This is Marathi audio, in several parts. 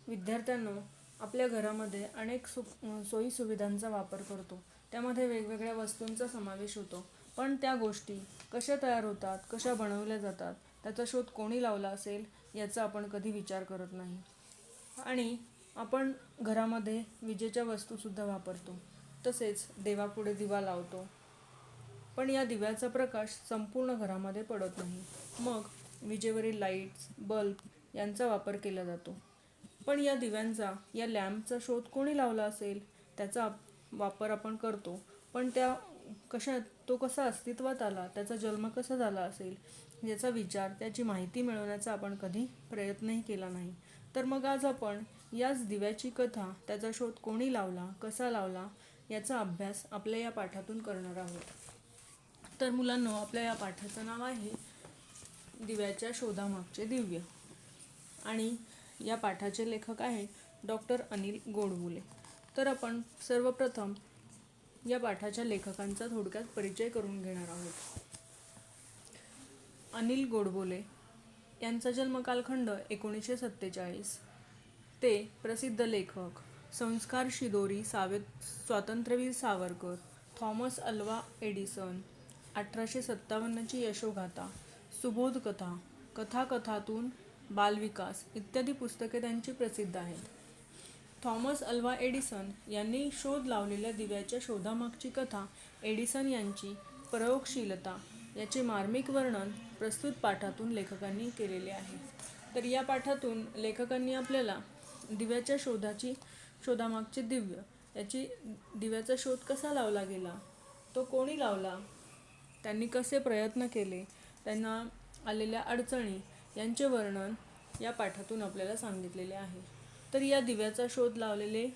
विद्यार्थ्यांनो, आपल्या घरामध्ये अनेक सोयी सुविधांचा वापर करतो. त्यामध्ये वेगवेगळ्या वस्तूंचा समावेश होतो. पण त्या गोष्टी कशा तयार होतात, कशा बनवल्या जातात, त्याचा शोध कोणी लावला असेल याचा आपण कधी विचार करत नाही. आणि आपण घरामध्ये विजेच्या वस्तूसुद्धा वापरतो. तसेच देवापुढे दिवा लावतो. पण या दिव्याचा प्रकाश संपूर्ण घरामध्ये पडत नाही. मग विजेवरील लाईट्स, बल्ब यांचा वापर केला जातो. पण या दिव्यांचा, या लॅम्पचा शोध कोणी लावला असेल त्याचा वापर आपण करतो. पण तो कसा अस्तित्वात आला, त्याचा जन्म कसा झाला असेल याचा विचार, त्याची माहिती मिळवण्याचा आपण कधी प्रयत्नही केला नाही. तर मग आज आपण याच दिव्याची कथा, त्याचा शोध कोणी लावला, कसा लावला याचा अभ्यास आपल्या या पाठातून करणार आहोत. तर मुलांनो, आपल्या या पाठाचं नाव आहे दिव्याच्या शोधामागचे दिव्य. आणि या पाठाचे लेखक आहे डॉक्टर अनिल गोडबोले. तर आपण सर्वप्रथम या पाठाच्या लेखकांचा थोडक्यात परिचय करून घेणार आहोत. अनिल गोडबोले यांचा जन्म कालखंड 1947. ते प्रसिद्ध लेखक, संस्कार शिदोरी, स्वातंत्र्यवीर सावरकर, थॉमस अल्वा एडिसन, 1857ची यशोगाथा, सुबोध कथा, कथाकथातून बालविकास इत्यादी पुस्तके त्यांची प्रसिद्ध आहेत. थॉमस अल्वा एडिसन यांनी शोध लावलेल्या दिव्याच्या शोधामागची कथा, एडिसन यांची प्रयोगशीलता याचे मार्मिक वर्णन प्रस्तुत पाठातून लेखकांनी केलेले आहे. तर या पाठातून लेखकांनी आपल्याला दिव्याच्या शोधामागचे दिव्याचा शोध कसा लावला गेला, तो कोणी लावला, त्यांनी कसे प्रयत्न केले, त्यांना आलेल्या अडचणी यांचे वर्णन या पाठातून आपल्याला सांगितलेले आहे. तर या दिव्याचा शोध लावलेले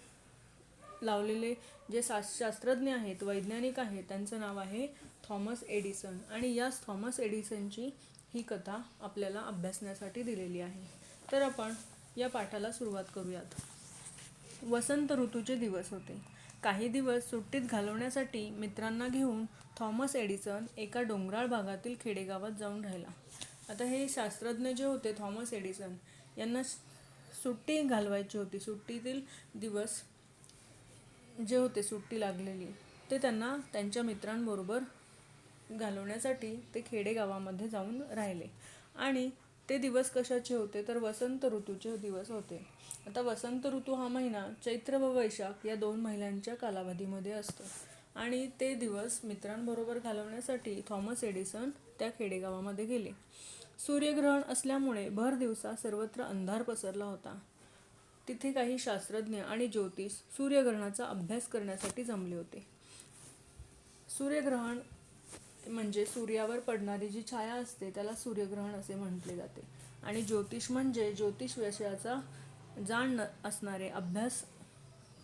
जे शास्त्रज्ञ आहेत, वैज्ञानिक आहेत, त्यांचं नाव आहे थॉमस एडिसन. आणि याच थॉमस एडिसनची ही कथा आपल्याला अभ्यासण्यासाठी दिलेली आहे. तर आपण या पाठाला सुरुवात करूयात. वसंत ऋतूचे दिवस होते. काही दिवस सुट्टीत घालवण्यासाठी मित्रांना घेऊन थॉमस एडिसन एका डोंगराळ भागातील खेडेगावात जाऊन राहिला. आता हे शास्त्रज्ञ जे होते, थॉमस एडिसन, यांना सुट्टी घालवायची होती. सुट्टीतील दिवस जे होते, सुट्टी लागलेली, ते त्यांना त्यांच्या मित्रांबरोबर घालवण्यासाठी ते खेडेगावामध्ये जाऊन राहिले. आणि ते दिवस कशाचे होते, तर वसंत ऋतूचे दिवस होते. आता वसंत ऋतू हा महिना चैत्र व वैशाख या 2 महिन्यांच्या कालावधीमध्ये असतो. आणि ते दिवस मित्रांबरोबर घालवण्यासाठी थॉमस एडिसन त्या खेडेगावामध्ये गेले. सूर्यग्रहण असल्यामुळे भर दिवसा सर्वत्र अंधार पसरला होता. तिथे काही शास्त्रज्ञ आणि ज्योतिष सूर्यग्रहणाचा अभ्यास करण्यासाठी जमले होते. सूर्यग्रहण म्हणजे सूर्यावर पडणारी जी छाया असते त्याला सूर्यग्रहण असे म्हटले जाते. आणि ज्योतिष म्हणजे ज्योतिष विषयाचा जाण असणारे, अभ्यास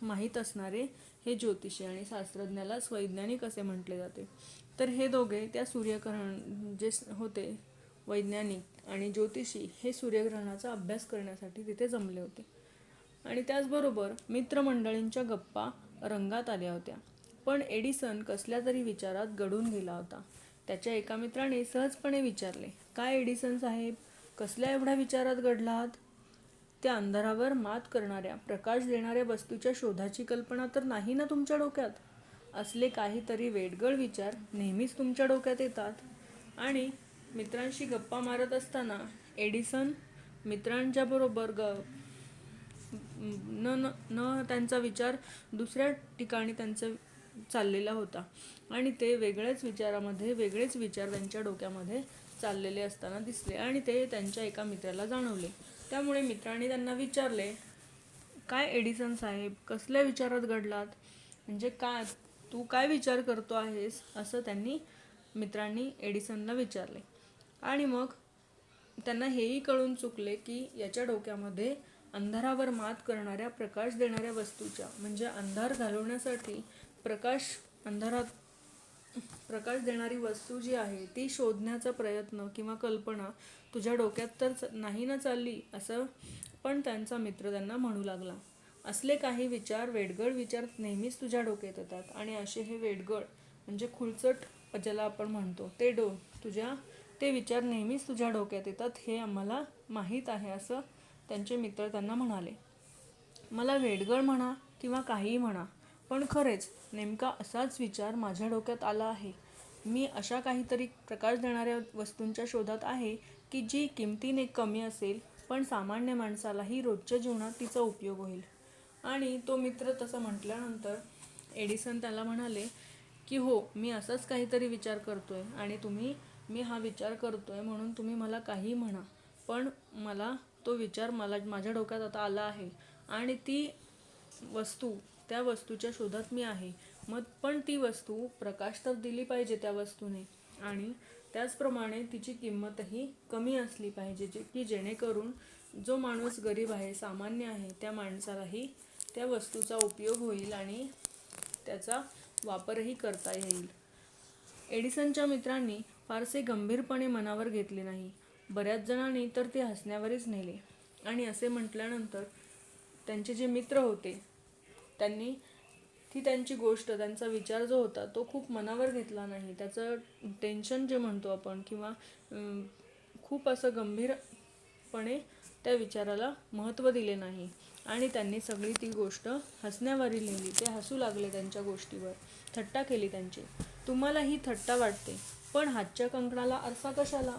माहीत असणारे हे ज्योतिषी, आणि शास्त्रज्ञालाच वैज्ञानिक असे म्हटले जाते. तर हे दोघे त्या सूर्यग्रहण जे होते, वैज्ञानिक आणि ज्योतिषी, हे सूर्यग्रहणाचा अभ्यास करण्यासाठी तिथे जमले होते. आणि त्याचबरोबर मित्रमंडळींच्या गप्पा रंगात आल्या होत्या. पण एडिसन कसल्या तरी विचारात गढून गेला होता. त्याच्या एका मित्राने सहजपणे विचारले, "काय एडिसन साहेब, कसल्या एवढ्या विचारात गढलात? त्या अंधारावर मात करणाऱ्या, प्रकाश देणाऱ्या वस्तूच्या शोधाची कल्पना तर नाही ना तुमच्या डोक्यात? असले काहीतरी वेडगळ विचार नेहमीच तुमच्या डोक्यात येतात." आणि मित्रांशी गप्पा मारत असताना एडिसन मित्रांच्या बरोबर त्यांचा विचार दुसऱ्या ठिकाणी त्यांचा चाललेला होता. आणि ते वेगळ्याच विचारामध्ये, वेगळेच विचार त्यांच्या डोक्यामध्ये चाललेले असताना दिसले. आणि ते त्यांच्या एका मित्राला जाणवले. त्यामुळे मित्रांनी त्यांना विचारले, "काय एडिसन साहेब, कसल्या विचारात घडलात? म्हणजे तू काय विचार करतो आहेस?" असं मित्रांनी एडिसनला विचारले. आणि मग त्यांना हेही कळून चुकले की याच्या डोक्यामध्ये अंधारावर मात करणाऱ्या, प्रकाश देणाऱ्या वस्तूच्या, म्हणजे अंधार घालवण्यासाठी अंधारात प्रकाश देणारी वस्तू जी आहे ती शोधण्याचा प्रयत्न किंवा कल्पना तुझ्या डोक्यात तर नाही ना चालली, असं पण त्यांचा मित्र त्यांना म्हणू लागला. असले काही विचार, वेडगळ विचार नेहमीच तुझ्या डोक्यात येतात. आणि असे हे वेडगळ म्हणजे खुळचट ज्याला आपण म्हणतो, ते विचार नेहमीच तुझ्या डोक्यात येतात, हे आम्हाला माहीत आहे, असं त्यांचे मित्र त्यांना म्हणाले. मला वेडगळ म्हणा किंवा काहीही म्हणा, पण खरेच नेमका असाच विचार माझ्या डोक्यात आला आहे. मी अशा काहीतरी प्रकाश देणाऱ्या वस्तूंच्या शोधात आहे की जी किमतीने कमी असेल, पण सामान्य माणसालाही रोजच्या जीवनात तिचा उपयोग होईल. आणि तो मित्र तसं म्हटल्यानंतर एडिसन त्याला म्हणाले की हो, मी असाच काहीतरी विचार करतोय आणि मी हा विचार करतोय म्हणून तुम्ही मला काही म्हणा, पण मला तो विचार माझ्या डोक्यात आता आला आहे आणि त्या वस्तूच्या शोधात मी आहे. मग पण ती वस्तू प्रकाश तर दिली पाहिजे त्या वस्तूने, आणि त्याचप्रमाणे तिची किंमतही कमी असली पाहिजे, की जेणेकरून जो माणूस गरीब आहे, सामान्य आहे, त्या माणसालाही त्या वस्तूचा उपयोग होईल आणि त्याचा वापरही करता येईल. एडिसनच्या मित्रांनी फारसे गंभीरपणे मनावर घेतले नाही. बऱ्याच जणांनी तर ते हसण्यावरच नेले. आणि असे म्हटल्यानंतर त्यांचे जे मित्र होते त्यांनी त्यांची गोष्ट, त्यांचा विचार जो होता तो खूप मनावर घेतला नाही. त्याचं टेन्शन जे म्हणतो आपण, किंवा खूप असं गंभीरपणे त्या विचाराला महत्त्व दिले नाही आणि त्यांनी सगळी ती गोष्ट हसण्यावरी लिहिली. ते हसू लागले त्यांच्या गोष्टीवर, थट्टा केली त्यांची. तुम्हाला ही थट्टा वाटते, पण हातच्या कंकणाला आरसा कशाला?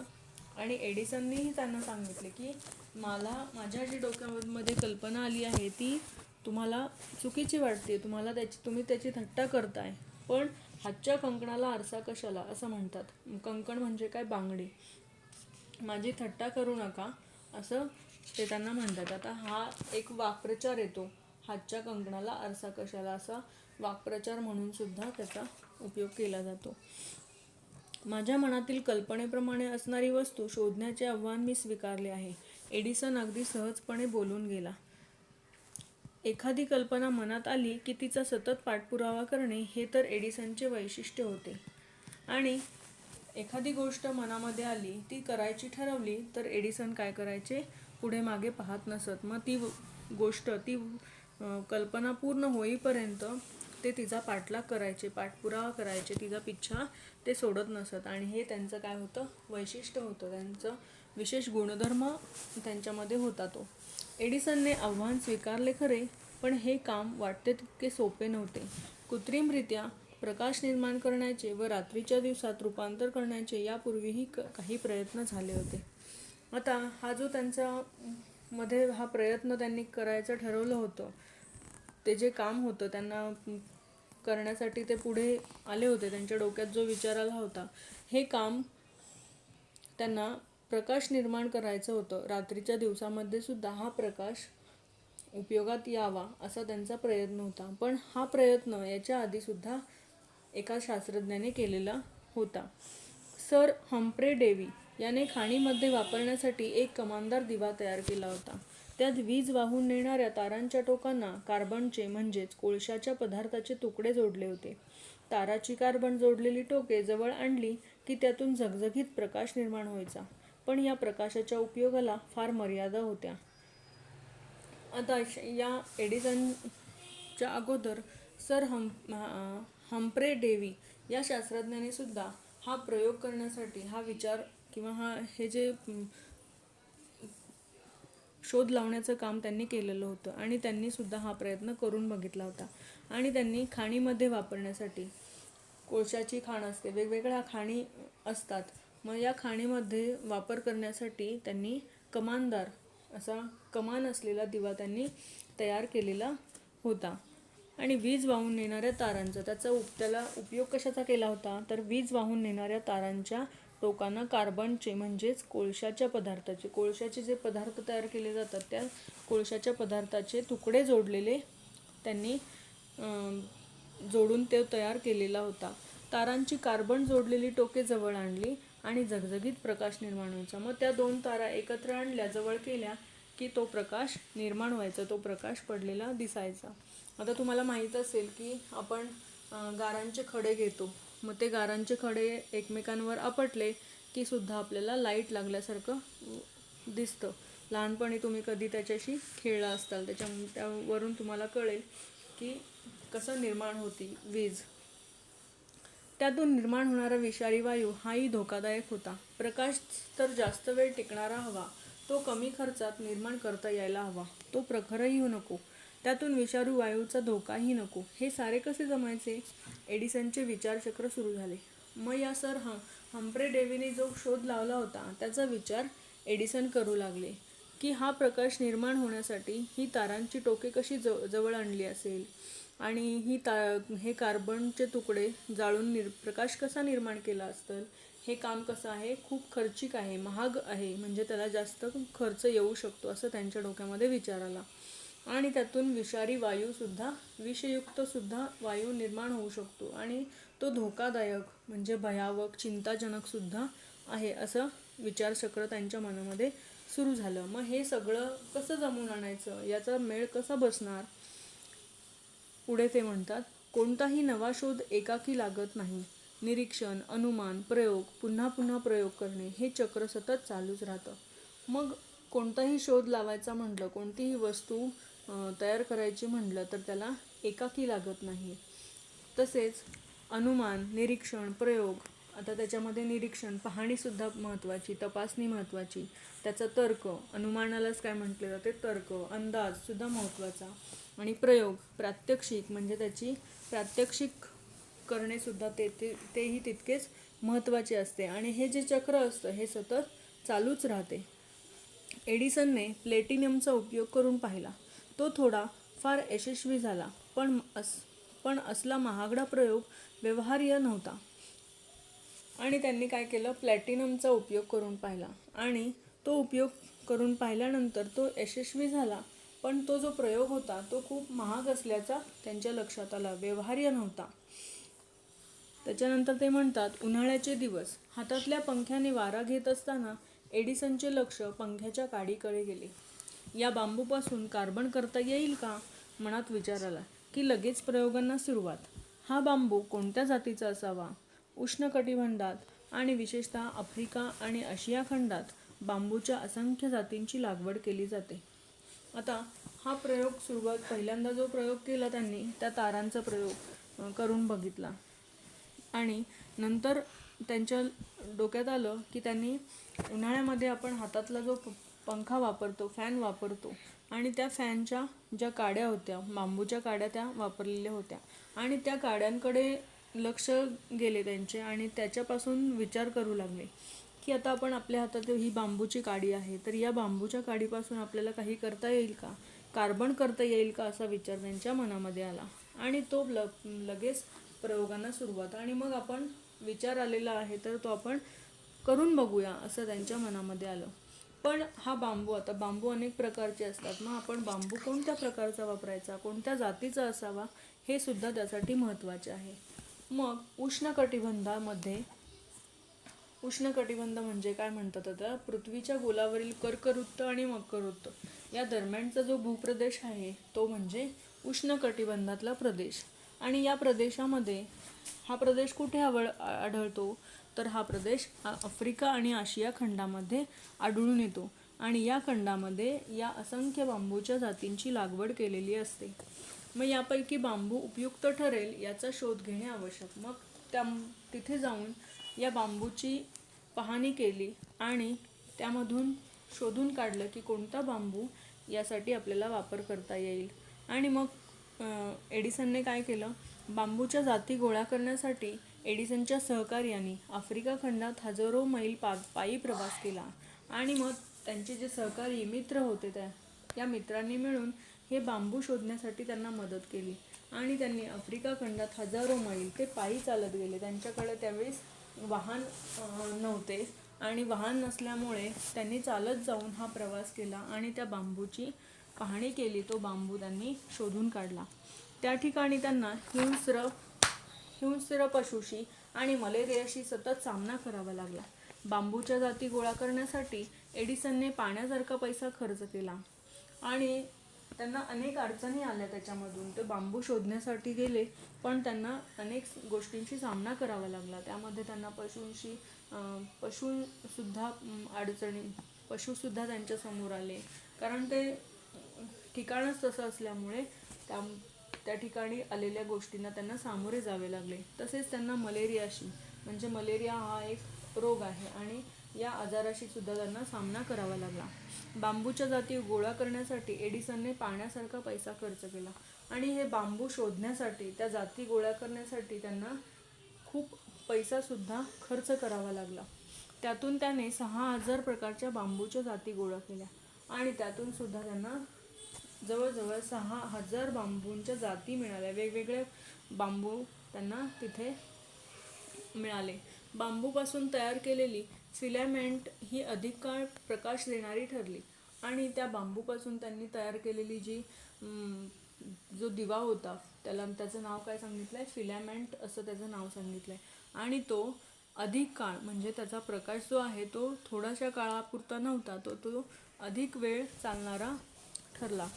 आणि एडिसननीही त्यांना सांगितले की माझ्या जी डोक्यामध्ये कल्पना आली आहे ती तुम्हाला चुकीची वाटते, तुम्ही त्याची थट्टा करताय, पण हातच्या कंकणाला आरसा कशाला असं म्हणतात. कंकण म्हणजे काय? बांगडी. माझी थट्टा करू नका असं ते त्यांना म्हणतात. आता हा एक वाक्प्रचार येतो, हातच्या कंकणाला आरसा कशाला, असा वाक्प्रचार म्हणून सुद्धा त्याचा उपयोग केला जातो. माझ्या मनातील कल्पनेप्रमाणे असणारी वस्तू शोधण्याचे आव्हान मी स्वीकारले आहे. एडिसन अगदी सहजपणे बोलून गेला. एखादी कल्पना मनात आली की तिचा सतत पाठपुरावा करणे हे तर एडिसनचे वैशिष्ट्य होते. आणि एखादी गोष्ट मनामध्ये आली, ती करायची ठरवली, तर एडिसन काय करायचे? पुढे मागे पाहत नसत. मग ती कल्पना पूर्ण होईपर्यंत ते तिचा पाठलाग करायचे, पाठपुरावा करायचे, तिचा पिच्छा ते सोडत नसत. आणि हे त्यांचं काय होतं? वैशिष्ट्य होतं. त्यांचं विशेष गुणधर्म त्यांच्यामध्ये होता तो. एडिसनने आव्हान स्वीकारले खरे, पण हे काम वाटते तितके सोपे नव्हते. कृत्रिमरित्या प्रकाश निर्माण करण्याचे व रात्रीच्या दिवसात रूपांतर करण्याचे यापूर्वीही काही प्रयत्न झाले होते. आता हा जो त्यांचा हा प्रयत्न त्यांनी करायचं ठरवलं होतं, ते जे काम होतं त्यांना करण्यासाठी ते पुढे आले होते, त्यांच्या डोक्यात जो विचार आला होता, हे काम त्यांना प्रकाश निर्माण करायचं होतं. रात्रीच्या दिवसामध्ये सुद्धा हा प्रकाश उपयोगात यावा असा त्यांचा प्रयत्न होता. पण हा प्रयत्न याच्या आधी सुद्धा एका शास्त्रज्ञाने केलेला होता. सर हम्फ्रे डेव्ही याने खाणीमध्ये वापरण्यासाठी एक कमानदार दिवा तयार केला होता. त्यात वीज वाहून नेणाऱ्या तारांच्या टोकांना कार्बनचे म्हणजेच कोळशाच्या पदार्थाचे तुकडे जोडले होते. ताराची कार्बन जोडलेली टोके जवळ आणली की त्यातून झगझगीत प्रकाश निर्माण व्हायचा. पण या प्रकाशाच्या उपयोगाला फार मर्यादा होत्या. आता या एडिसनच्या अगोदर सर हम्फ्रे डेव्ही या शास्त्रज्ञाने सुद्धा हा प्रयोग करण्यासाठी, हा विचार किंवा हे जे शोध लावण्याचं काम त्यांनी केलेलं होतं. आणि त्यांनी सुद्धा हा प्रयत्न करून बघितला होता. आणि त्यांनी खाणीमध्ये वापरण्यासाठी, कोळशाची खाण असते, वेगवेगळ्या खाणी असतात, मग या खाणीमध्ये वापर करण्यासाठी त्यांनी कमानदार असा कमान असलेला दिवा त्यांनी तयार केलेला होता. आणि वीज वाहून नेणाऱ्या तारांचा त्याला उपयोग कशाचा केला होता? तर वीज वाहून नेणाऱ्या तारांच्या टोकांना कार्बनचे म्हणजेच कोळशाचे जे पदार्थ तयार केले जातात, त्या कोळशाच्या पदार्थाचे तुकडे जोडलेले त्यांनी जोडून ते तयार केलेला होता. तारांची कार्बन जोडलेली टोके जवळ आणली आणि झगझगीत प्रकाश निर्माण व्हायचा. मग त्या दोन तारा एकत्र आणल्या, जवळ केल्या की तो प्रकाश निर्माण व्हायचा, तो प्रकाश पडलेला दिसायचा. आता तुम्हाला माहीत असेल की आपण गारांचे खडे घेतो, मग ते गारांचे खडे एकमेकांवर आपटले की सुद्धा आपल्याला लाईट लागल्यासारखं दिसतं. लहानपणी तुम्ही कधी त्याच्याशी खेळला असताल, त्यावरून तुम्हाला कळेल की कसं निर्माण होती वीज. त्यातून निर्माण होणारा विषारी वायू हाही धोकादायक होता. प्रकाश तर जास्त वेळ टिकणारा हवा, तो कमी खर्चात निर्माण करता यायला हवा, तो प्रखरही नको. त्यातून विषारू वायूचा धोकाही नको. हे सारे कसे जमायचे? एडिसनचे विचारचक्र सुरू झाले. मग या सर हम्फ्रे डेव्हीने जो शोध लावला होता त्याचा विचार एडिसन करू लागले की हा प्रकाश निर्माण होण्यासाठी ही तारांची टोके कशी जवळ आणली असेल आणि हे कार्बनचे तुकडे जाळून प्रकाश कसा निर्माण केला असेल. हे काम कसं आहे, खूप खर्चिक आहे, महाग आहे, म्हणजे त्याला जास्त खर्च येऊ शकतो असं त्यांच्या डोक्यामध्ये विचार आला. आणि त्यातून विषयुक्त सुद्धा वायू निर्माण होऊ शकतो आणि तो धोकादायक म्हणजे भयावक चिंताजनक सुद्धा आहे असं विचारचक्र त्यांच्या मनामध्ये सुरू झालं. मग हे सगळं कसं जमवून आणायचं, याचा मेळ कसा बसणार? पुढे ते म्हणतात, कोणताही नवा शोध एकाकी लागत नाही. निरीक्षण, अनुमान, प्रयोग, पुन्हा पुन्हा प्रयोग करणे हे चक्र सतत चालूच राहतं. मग कोणताही शोध लावायचा म्हटलं, कोणतीही वस्तू तयार करायची म्हटलं तर त्याला एकाकी लागत नाही. तसेच अनुमान, निरीक्षण, प्रयोग, आता त्याच्यामध्ये निरीक्षण, पाहणीसुद्धा महत्त्वाची, तपासणी महत्त्वाची, त्याचा तर्क, अनुमानालाच काय म्हटले जाते, तर्क, अंदाजसुद्धा महत्त्वाचा, आणि प्रयोग, प्रात्यक्षिक, म्हणजे त्याची प्रात्यक्षिक करणेसुद्धा तेही तितकेच महत्त्वाचे असते. आणि हे जे चक्र असतं हे सतत चालूच राहते. एडिसनने प्लॅटिनमचा उपयोग करून पाहिला. तो थोडा फार यशस्वी झाला, पण असला महागडा प्रयोग व्यवहार्य नव्हता. आणि त्यांनी काय केलं, प्लॅटिनमचा उपयोग करून पाहिला आणि तो उपयोग करून पाहिल्यानंतर तो यशस्वी झाला, पण तो जो प्रयोग होता तो खूप महाग असल्याचा त्यांच्या लक्षात आला, व्यवहार्य नव्हता. त्याच्यानंतर ते म्हणतात, उन्हाळ्याचे दिवस. हातातल्या पंख्याने वारा घेत असताना एडिसनचे लक्ष पंख्याच्या काडीकडे गेले. या बांबूपासून कार्बन करता येईल का? मनात विचार आला की लगेच प्रयोगांना सुरुवात. हा बांबू कोणत्या जातीचा असावा? उष्णकटिबंधात आणि विशेषतः आफ्रिका आणि आशिया खंडात बांबूच्या असंख्य जातींची लागवड केली जाते. आता हा प्रयोग पहिल्यांदा जो प्रयोग केला त्यांनी, त्या तारांचा प्रयोग करून बघितला आणि नंतर त्यांच्या डोक्यात आलं की त्यांनी उन्हाळ्यामध्ये आपण हातातला जो पंखा वापरतो, फॅन वापरतो, आणि त्या फॅनच्या ज्या काड्या होत्या, बांबूच्या काड्या त्या वापरलेल्या होत्या, आणि त्या काड्यांकडे लक्ष गेले त्यांचे आणि त्याच्यापासून विचार करू लागले की आता आपण आपल्या हातात ही बांबूची काडी आहे, तर या बांबूच्या काडीपासून आपल्याला काही करता येईल का, कार्बन करता येईल का, असा विचार त्यांच्या मनामध्ये आला. आणि तो लगेच प्रयोगांना सुरुवात. आणि मग आपण विचार आलेला आहे तर तो आपण करून बघूया असं त्यांच्या मनामध्ये आलं. पण हा बांबू, आता बांबू अनेक प्रकारचे असतात, मग आपण बांबू कोणत्या प्रकारचा वापरायचा, कोणत्या जातीचा असावा, हे सुद्धा त्यासाठी महत्त्वाचे आहे. मग उष्णकटिबंध म्हणजे काय म्हणतात, आता पृथ्वीच्या गोलावरील कर्कवृत्त आणि मकरवृत्त या दरम्यानचा जो भूप्रदेश आहे तो म्हणजे उष्णकटिबंधातला प्रदेश. आणि या प्रदेशामध्ये हा प्रदेश कुठे आढळतो, तर हा प्रदेश आफ्रिका आणि आशिया खंडामध्ये आढळून येतो. आणि या खंडामध्ये या असंख्य बांबूच्या जातींची लागवड केलेली असते. मग यापैकी बांबू उपयुक्त ठरेल याचा शोध घेणे आवश्यक. मग तिथे जाऊन या बांबूची पाहणी केली आणि त्यामधून शोधून काढलं की कोणता बांबू यासाठी आपल्याला वापर करता येईल. आणि मग एडिसनने काय केलं, बांबूच्या जाती गोळा करण्यासाठी एडिसनच्या सहकार्याने आफ्रिका खंडात हजारो मैल पायी प्रवास केला. आणि मग त्यांचे जे सहकारी मित्र होते या मित्रांनी मिळून हे बांबू शोधण्यासाठी त्यांना मदत केली. आणि त्यांनी आफ्रिका खंडात हजारो मैल ते पायी चालत गेले. त्यांच्याकडे त्यावेळेस वाहन नव्हते आणि वाहन नसल्यामुळे त्यांनी चालत जाऊन हा प्रवास केला आणि त्या बांबूची पाहणी केली. तो बांबू त्यांनी शोधून काढला. त्या ठिकाणी त्यांना हिंस्र पशुशी आणि मलेरियाशी सतत सामना करावा लागला. बांबूच्या जाती गोळा करण्यासाठी एडिसनने पाण्यासारखा पैसा खर्च केला आणि त्यांना अनेक अडचणी आल्या त्याच्यामधून. ते बांबू शोधण्यासाठी गेले पण त्यांना अनेक गोष्टींशी सामना करावा लागला. त्यामध्ये त्यांना पशुसुद्धा त्यांच्या समोर आले, कारण ते ठिकाणच तसं असल्यामुळे त्या ठिकाणी आलेल्या गोष्टींना त्यांना सामोरे जावे लागले. तसेच त्यांना मलेरियाशी, म्हणजे मलेरिया हा एक रोग आहे आणि या आजाराशी सुद्धा त्यांना सामना करावा लागला. बांबूच्या जाती गोळा करण्यासाठी एडिसनने पाण्यासारखा पैसा खर्च केला आणि हे बांबू शोधण्यासाठी, त्या जाती गोळा करण्यासाठी त्यांना खूप पैसासुद्धा खर्च करावा लागला. त्यातून त्याने 6,000 प्रकारच्या बांबूच्या जाती गोळा केल्या आणि त्यातून सुद्धा त्यांना जवळजवळ 6,000 बांबूंच्या जाती मिळाल्या. वेगवेगळे बांबू त्यांना तिथे मिळाले. बांबूपासून तयार केलेली फिलॅमेंट ही अधिक काळ प्रकाश देणारी ठरली आणि त्या बांबूपासून त्यांनी तयार केलेली जो दिवा होता, त्याचं नाव काय सांगितलं आहे, फिलॅमेंट असं त्याचं नाव सांगितलं आहे. आणि तो अधिक काळ, म्हणजे त्याचा प्रकाश जो आहे तो थोड्याशा काळापुरता नव्हता, तो अधिक वेळ चालणारा ठरला.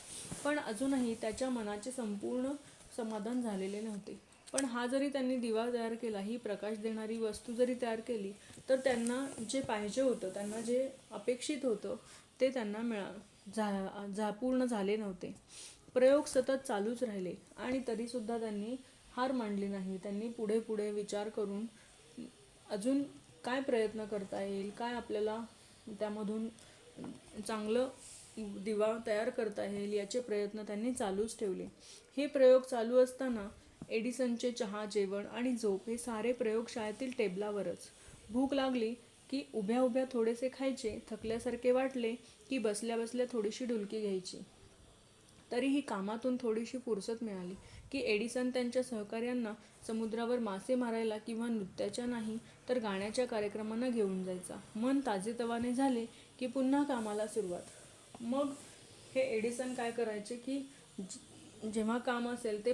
पण अजूनही त्याच्या मनाचे संपूर्ण समाधान झालेले नव्हते. पण हा जरी त्यांनी दिवा तयार केला, ही प्रकाश देणारी वस्तू जरी तयार केली, तर त्यांना जे पाहिजे होतं, त्यांना जे अपेक्षित होतं ते त्यांना पूर्ण झाले नव्हते. प्रयोग सतत चालूच राहिले आणि तरीसुद्धा त्यांनी हार मानली नाही. त्यांनी पुढे पुढे विचार करून अजून काय प्रयत्न करता येईल, काय आपल्याला त्यामधून चांगलं दिवा तयार करता येईल, याचे प्रयत्न त्यांनी चालूच ठेवले. हे प्रयोग चालू असताना एडिसनचे चहा, जेवण आणि झोप हे सारे प्रयोगशाळेतील टेबलावरच. भूक लागली की उभ्या उभ्या थोडेसे खायचे, थकल्यासारखे वाटले की बसल्या बसल्या थोडीशी डुलकी घ्यायची. तरीही कामातून थोडीशी फुरसत मिळाली की एडिसन त्यांच्या सहकाऱ्यांना समुद्रावर मासे मारायला किंवा नृत्याच्या नाही तर गाण्याच्या कार्यक्रमांना घेऊन जायचा. मन ताजेतवाने झाले की पुन्हा कामाला सुरुवात. मग हे एडिसन काय करायचे की जेव्हा काम असेल ते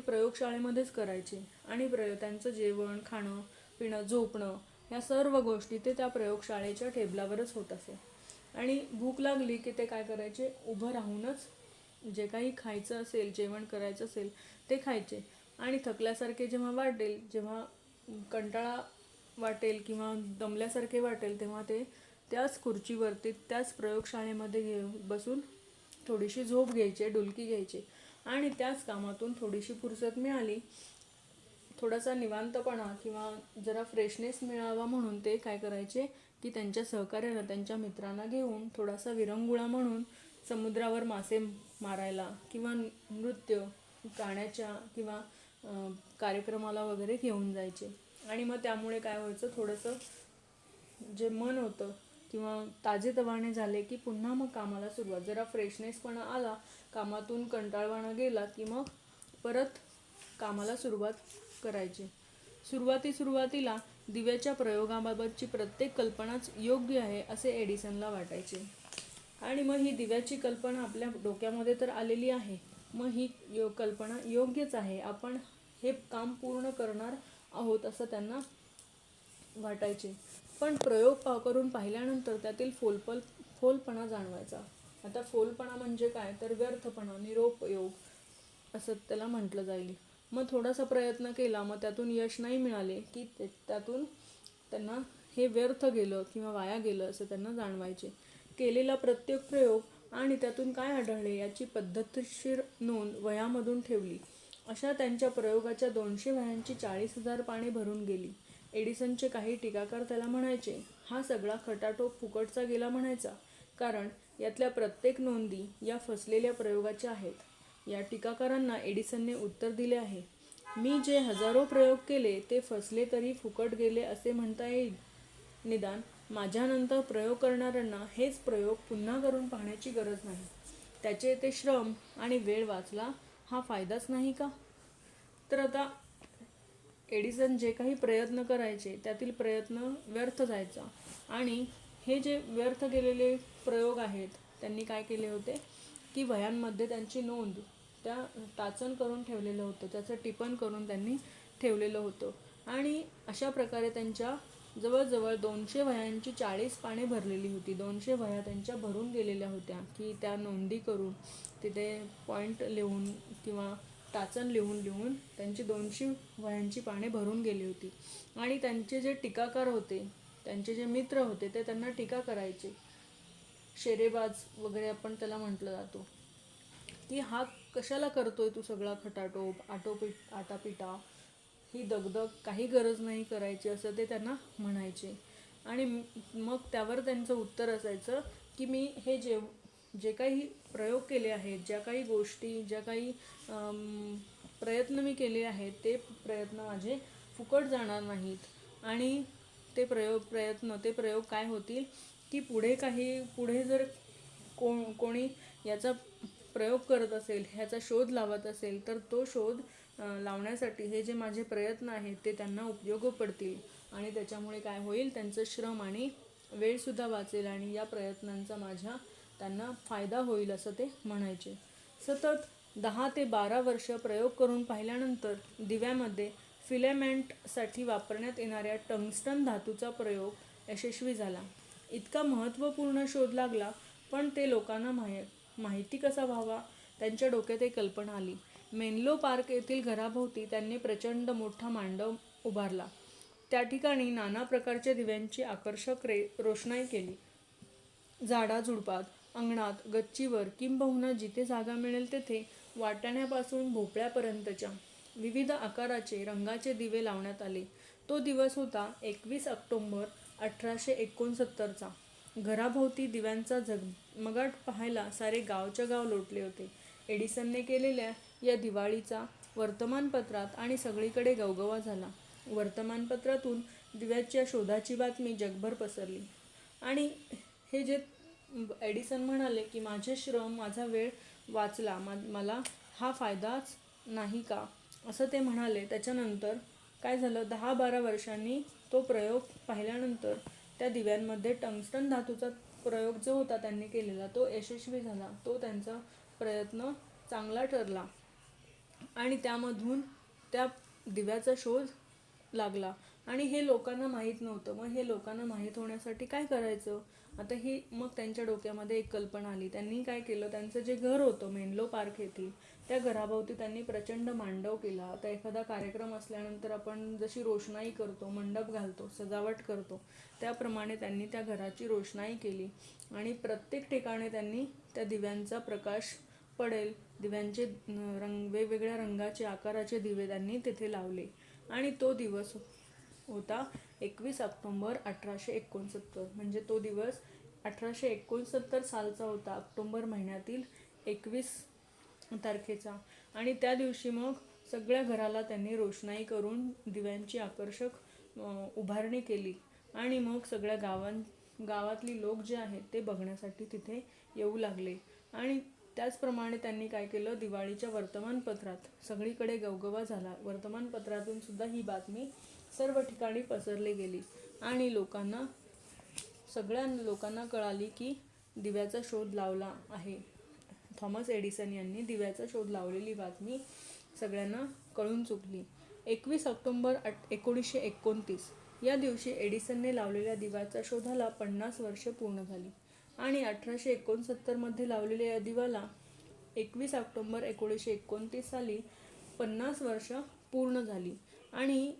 प्रयोगशाळेमध्येच करायचे आणि त्यांचं जेवण, खाणं पिणं, झोपणं या सर्व गोष्टी ते त्या प्रयोगशाळेच्या टेबलावरच होत असे. आणि भूक लागली की ते काय करायचे, उभं राहूनच जे काही खायचं असेल, जेवण करायचं असेल ते खायचे. आणि थकल्यासारखे जेव्हा वाटेल, जेव्हा कंटाळा वाटेल किंवा दमल्यासारखे वाटेल, तेव्हा ते त्याच खुर्चीवरती त्याच प्रयोगशाळेमध्ये बसून थोडीशी झोप घ्यायचे, डुलकी घ्यायचे. आणि त्याच कामातून थोडीशी फुरसत मिळाली, थोडासा निवांतपणा किंवा जरा फ्रेशनेस मिळावा म्हणून ते काय करायचे की त्यांच्या सहकार्याला, त्यांच्या मित्रांना घेऊन थोडासा विरंगुळा म्हणून समुद्रावर मासे मारायला किंवा नृत्य, गाण्याच्या किंवा कार्यक्रमाला वगैरे घेऊन जायचे. आणि मग त्यामुळे काय व्हायचं, थोडंसं जे मन होतं किंवा ताजेतवाने झाले की पुन्हा मग कामाला सुरुवात. जरा फ्रेशनेसपणा आला, कामातून कंटाळवाणा गेला की मग परत कामाला सुरुवात करायची. सुरुवातीला दिव्याच्या प्रयोगाबाबतची प्रत्येक कल्पनाच योग्य आहे असे एडिसनला वाटायचे. आणि मग ही दिव्याची कल्पना आपल्या डोक्यामध्ये तर आलेली आहे, मग ही कल्पना योग्यच आहे, आपण हे काम पूर्ण करणार आहोत असं त्यांना वाटायचे. पण प्रयोग करून पाहिल्यानंतर त्यातील फोलपणा जाणवायचा. आता फोलपणा म्हणजे काय तर व्यर्थपणा, निरुपयोग असं त्याला म्हटलं जाईल. मग थोडासा प्रयत्न केला, मग त्यातून यश नाही मिळाले की त्यातून त्यांना हे व्यर्थ गेलं किंवा वाया गेलं असं त्यांना जाणवायचे. केलेला प्रत्येक प्रयोग आणि त्यातून काय आढळले याची पद्धतशीर नोंद वह्यांमधून ठेवली. अशा त्यांच्या प्रयोगाच्या 200 वह्यांची 40,000 पाने भरून गेली. एडिसनचे काही टीकाकार त्याला म्हणायचे, हा सगळा खटाटोप फुकटचा गेला म्हणायचा, कारण यातल्या प्रत्येक नोंदी या फसलेल्या प्रयोगाच्या आहेत. या टीकाकारांना एडिसनने उत्तर दिले आहे, मी जे हजारो प्रयोग केले ते फसले तरी फुकट गेले असे म्हणता येईल. निदान माझ्यानंतर प्रयोग करणाऱ्यांना हेच प्रयोग पुन्हा करून पाहण्याची गरज नाही. त्याचे ते श्रम आणि वेळ वाचला, हा फायदाच नाही का? तर आता एडिसन जे काही प्रयत्न करायचे त्यातील प्रयत्न व्यर्थ जायचा. आणि हे जे व्यर्थ गेलेले प्रयोग आहेत त्यांनी काय केले होते की वह्यांमध्ये त्यांची नोंद त्या टाचन करून ठेवलेलं होतं, त्याचं टिपण करून त्यांनी ठेवलेलं होतं. आणि अशा प्रकारे त्यांच्या जवळजवळ 200 वह्यांची 40 पाने भरलेली होती. 200 वह्या त्यांच्या भरून गेलेल्या होत्या की त्या नोंदी करून तिथे पॉईंट लिहून किंवा टाचन लिहून त्यांची 200 वह्यांची पाने भरून गेली होती. आणि त्यांचे जे टीकाकार होते, त्यांचे जे मित्र होते ते त्यांना टीका करायचे. शेरेबाज वगैरे आपण त्याला म्हटलं जातो की हा कशाला करतोय तू सगळा खटाटोप, आटापिटा, ही दगदग काही गरज नाही करायची असं ते त्यांना म्हणायचे. आणि मग त्यावर त्यांचं उत्तर असायचं की मी हे जे काही प्रयोग केले आहेत, ज्या काही गोष्टी, ज्या काही प्रयत्न मी केले आहेत, ते प्रयत्न माझे फुकट जाणार नाहीत. आणि ते प्रयोग काय होतील की पुढे जर कोणी याचा प्रयोग करत असेल, ह्याचा शोध लावत असेल, तर तो शोध लावण्यासाठी हे जे माझे प्रयत्न आहेत ते त्यांना उपयोगी पडतील. आणि त्याच्यामुळे काय होईल, त्यांचं श्रम आणि वेळसुद्धा वाचेल आणि या प्रयत्नांचा त्यांना फायदा होईल, असं ते म्हणायचे. सतत 10 ते 12 वर्ष प्रयोग करून पाहिल्यानंतर दिव्यामध्ये फिलेमेंटसाठी वापरण्यात येणाऱ्या टंगस्टन धातूचा प्रयोग यशस्वी झाला. इतका महत्त्वपूर्ण शोध लागला, पण ते लोकांना माहिती कसा व्हावा, त्यांच्या डोक्यात एक कल्पना आली. मेनलो पार्क येथील घराभोवती त्यांनी प्रचंड मोठा मांडव उभारला. त्या ठिकाणी नाना प्रकारच्या दिव्यांची आकर्षक रोषणाई केली. झाडाझुडपात, अंगणात, गच्चीवर किंबहुना जिथे जागा मिळेल तेथे वाटाण्यापासून भोपळ्यापर्यंतच्या विविध आकाराचे, रंगाचे दिवे लावण्यात आले. तो दिवस होता 21 ऑक्टोबर 1869चा. घराभोवती दिव्यांचा झगमगाट पाहायला सारे गावच्या गाव लोटले होते. एडिसनने केलेल्या या दिवाळीचा वर्तमानपत्रात आणि सगळीकडे गवगवा झाला. वर्तमानपत्रातून दिव्याच्या शोधाची बातमी जगभर पसरली. आणि हे जे एडिसन म्हणाले की माझे श्रम, माझा वेळ वाचला, मला हा फायदाच नाही का, असं ते म्हणाले. त्याच्यानंतर काय झालं, 10-12 वर्षांनी तो प्रयोग पाहिल्यानंतर त्या दिव्यांमध्ये टंगस्टन धातूचा प्रयोग जो होता त्यांनी केलेला, तो यशस्वी झाला. तो त्यांचा प्रयत्न चांगला ठरला आणि त्यामधून त्या दिव्याचा शोध लागला. आणि हे लोकांना माहीत नव्हतं. मग हे लोकांना माहीत होण्यासाठी काय करायचं, आता ही मग त्यांच्या डोक्यामध्ये एक कल्पना आली. त्यांनी काय केलं, त्यांचं जे घर होतं मेनलो पार्क येथील, त्या घराभोवती त्यांनी प्रचंड मांडव केला. आता एखादा कार्यक्रम असल्यानंतर आपण जशी रोषणाई करतो, मंडप घालतो, सजावट करतो, त्याप्रमाणे त्यांनी त्या घराची रोषणाई केली. आणि प्रत्येक ठिकाणी त्यांनी त्या दिव्यांचा प्रकाश पडेल, दिव्यांचे वेगवेगळ्या रंगाचे, आकाराचे दिवे त्यांनी तिथे लावले. आणि तो दिवस होता 21 ऑक्टोबर 1869. म्हणजे तो दिवस 1869 सालचा होता, ऑक्टोबर महिन्यातील 21 तारखेचा. आणि त्या दिवशी मग सगळ्या घराला त्यांनी रोषणाई करून दिव्यांची आकर्षक उभारणी केली. आणि मग सगळ्या गावातली लोक जे आहेत ते बघण्यासाठी तिथे येऊ लागले. आणि त्याचप्रमाणे त्यांनी काय केलं, दिवाळीच्या वर्तमानपत्रात सगळीकडे गवगवा झाला. वर्तमानपत्रातून सुद्धा ही बातमी सर्व ठिकाणी पसरली गेली आणि सगळ्या लोकांना कळाली की दिव्याचा शोध लावला आहे. थॉमस एडिसन यांनी दिव्याचा शोध लावलेली बातमी सगळ्यांना कळून चुकली. 21 ऑक्टोबर 1929 या दिवशी एडिसनने लावलेल्या दिव्याच्या शोधाला 50 वर्षे पूर्ण झाली. आणि 1869 मध्ये लावलेल्या या दिव्याला 21 ऑक्टोबर 1929 साली 50 वर्ष पूर्ण झाली. आणि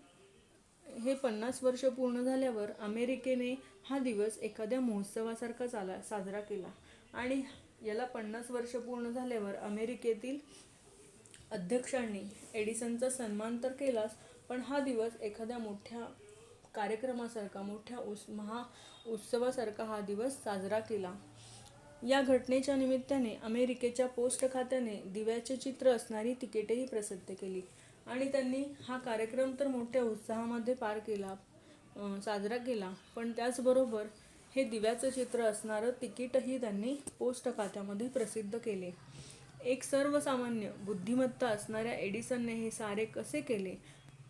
हे 50 वर्ष पूर्ण झाल्यावर अमेरिकेने हा दिवस एखाद्या महोत्सवासारखा साजरा केला. आणि याला 50 वर्ष पूर्ण झाल्यावर अमेरिकेतील अध्यक्षांनी एडिसनचा सन्मान तर केलाच, पण हा दिवस एखाद्या मोठ्या कार्यक्रमासारखा, मोठ्या उत्सवासारखा हा दिवस साजरा केला. या घटनेच्या निमित्ताने अमेरिकेच्या पोस्ट खात्याने दिव्याचे चित्र असणारी तिकीटेही प्रसिद्ध केली. आणि त्यांनी हा कार्यक्रम तर मोठ्या उत्साहामध्ये साजरा केला, पण त्याचबरोबर हे दिव्याचं चित्र असणारं तिकीटही त्यांनी पोस्ट खात्यामध्ये प्रसिद्ध केले. एक सर्वसामान्य बुद्धिमत्ता असणाऱ्या एडिसनने हे सारे कसे केले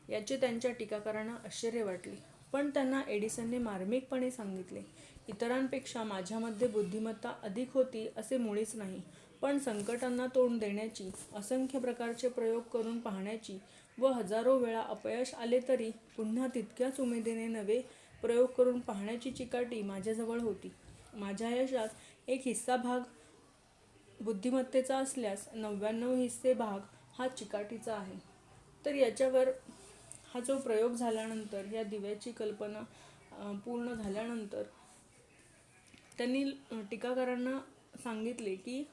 याचे त्यांच्या टीकाकारांना आश्चर्य वाटले. पण त्यांना एडिसनने मार्मिकपणे सांगितले, इतरांपेक्षा माझ्यामध्ये बुद्धिमत्ता अधिक होती असे मुळीच नाही, पण संकटांना तोंड देण्याची, असंख्य प्रकारचे प्रयोग करून पाहण्याची व हजारो वेळा अपयश आले तरी पुन्हा तितक्याच उमेदीने नवे प्रयोग करून पाहण्याची चिकाटी माझ्याजवळ होती. माझ्या यशात 1 हिस्सा भाग बुद्धिमत्तेचा असल्यास 99 हिस्से भाग हा चिकाटीचा आहे. तर याच्यावर हा जो प्रयोग झाल्यानंतर, या दिव्याची कल्पना पूर्ण झाल्यानंतर त्यांनी टीकाकारांना सांगितले की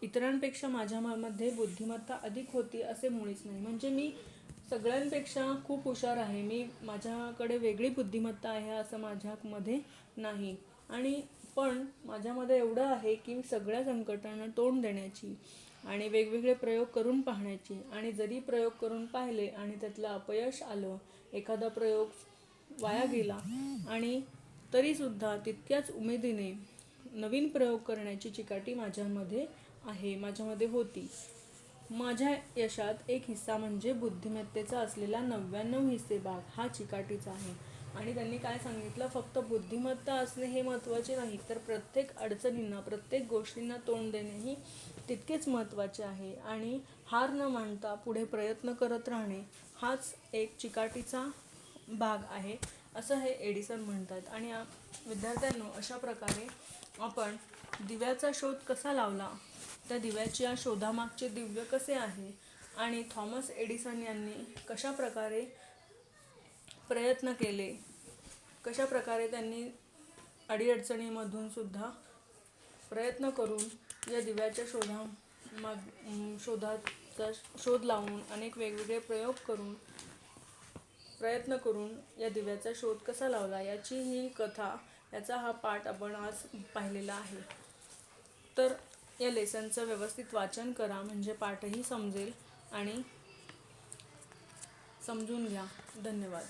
इतरांपेक्षा माझ्यामध्ये बुद्धिमत्ता अधिक होती असे मुळीच नाही. म्हणजे मी सगळ्यांपेक्षा खूप हुशार आहे मी, माझ्याकडे वेगळी बुद्धिमत्ता आहे असं माझ्यामध्ये नाही. आणि पण माझ्यामध्ये एवढं आहे की सगळ्या संकटांना तोंड देण्याची आणि वेगवेगळे प्रयोग करून पाहण्याची, आणि जरी प्रयोग करून पाहिले आणि त्यातलं अपयश आलं, एखादा प्रयोग वाया गेला, आणि तरीसुद्धा तितक्याच उमेदीने नवीन प्रयोग करण्याची चिकाटी माझ्यामध्ये आहे, माझ्यामध्ये होती. माझ्या यशात एक हिस्सा म्हणजे बुद्धिमत्तेचा असलेला 99 हिस्से भाग हा चिकाटीचा आहे. आणि त्यांनी काय सांगितलं, फक्त बुद्धिमत्ता असणे हे महत्त्वाचे नाही, तर प्रत्येक अडचणींना, प्रत्येक गोष्टींना तोंड देणेही तितकेच महत्त्वाचे आहे. आणि हार न मानता पुढे प्रयत्न करत राहणे हाच एक चिकाटीचा भाग आहे, असं हे एडिसन म्हणतात. आणि विद्यार्थ्यांनो, अशा प्रकारे आपण दिव्याचा शोध कसा लावला, त्या दिव्याच्या शोधामागचे दिव्य कसे आहे, आणि थॉमस एडिसन यांनी कशा प्रकारे प्रयत्न केले, कशा प्रकारे त्यांनी अडीअडचणीमधून सुद्धा प्रयत्न करून या दिव्याच्या शोधाचा शोध लावून अनेक वेगवेगळे प्रयोग करून प्रयत्न करून या दिव्याचा शोध कसा लावला, याची ही कथा, याचा हा पाठ आपण आज पाहिलेला आहे. तर या लेसनचं व्यवस्थित वाचन करा, म्हणजे पाठही समजेल आणि समजून घ्या. धन्यवाद.